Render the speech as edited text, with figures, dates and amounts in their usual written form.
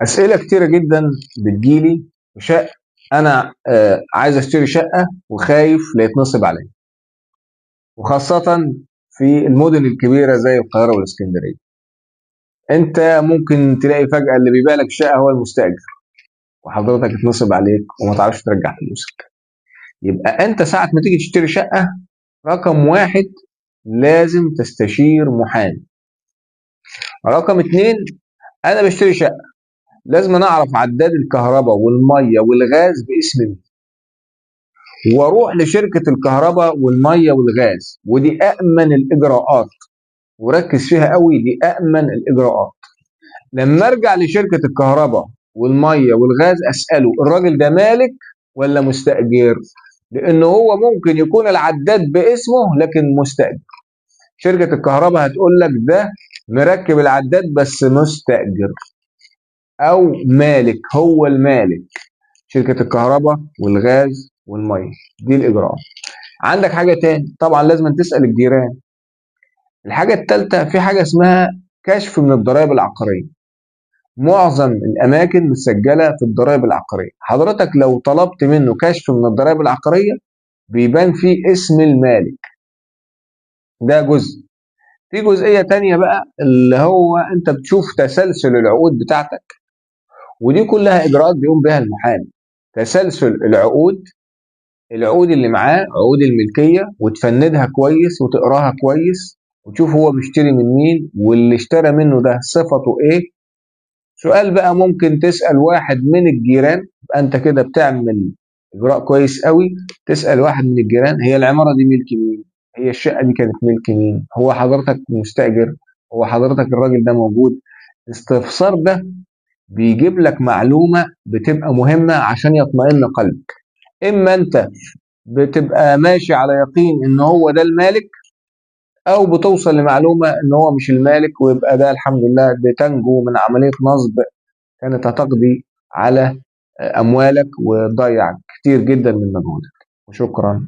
أسئلة كتيرة جدا بتجيلي في شقة. أنا عايز أشتري شقة وخايف لا يتنصب عليا، وخاصة في المدن الكبيرة زي القاهرة والإسكندرية. أنت ممكن تلاقي فجأة اللي بيبيع لك الشقة هو المستأجر، وحضرتك اتنصب عليك وما تعرفش ترجع فلوسك. يبقى أنت ساعة ما تيجي تشتري شقة، رقم واحد لازم تستشير محامي. رقم اتنين، أنا بشتري شقة، لازم أنا أعرف عداد الكهرباء والمية والغاز باسم مين، واروح لشركه الكهرباء والميه والغاز، ودي امن الاجراءات، وركز فيها قوي، دي امن الاجراءات. لما ارجع لشركه الكهرباء والميه والغاز اساله الراجل ده مالك ولا مستاجر، لانه هو ممكن يكون العداد باسمه لكن مستاجر. شركه الكهرباء هتقول لك ده مركب العداد بس مستاجر، او مالك، هو المالك، شركه الكهرباء والغاز والميه. دي الاجراءات. عندك حاجة تاني، طبعا لازم تسأل الجيران. الحاجة التالتة، في حاجة اسمها كشف من الضرائب العقارية. معظم الأماكن مسجلة في الضرائب العقارية، حضرتك لو طلبت منه كشف من الضرائب العقارية بيبان فيه اسم المالك. ده جزء. في جزئية تانية بقى، اللي هو أنت بتشوف تسلسل العقود بتاعتك، ودي كلها إجراءات بيقوم بها المحامي. تسلسل العقود، العقود اللي معاه، عقود الملكية، وتفندها كويس وتقراها كويس، وتشوف هو بيشتري من مين، واللي اشترى منه ده صفته ايه. سؤال بقى، ممكن تسأل واحد من الجيران، يبقى انت كده بتعمل اجراء كويس قوي. تسأل واحد من الجيران، هي العمارة دي ملك مين؟ هي الشقة دي كانت ملك مين؟ هو حضرتك مستأجر؟ هو حضرتك الراجل ده موجود؟ الاستفسار ده بيجيب لك معلومة بتبقى مهمة عشان يطمئن قلبك. اما انت بتبقى ماشي على يقين ان هو ده المالك، او بتوصل لمعلومة ان هو مش المالك، ويبقى ده الحمد لله بتنجو من عملية نصب كانت هتقضي على اموالك وتضيع كتير جدا من مجهودك. وشكرا.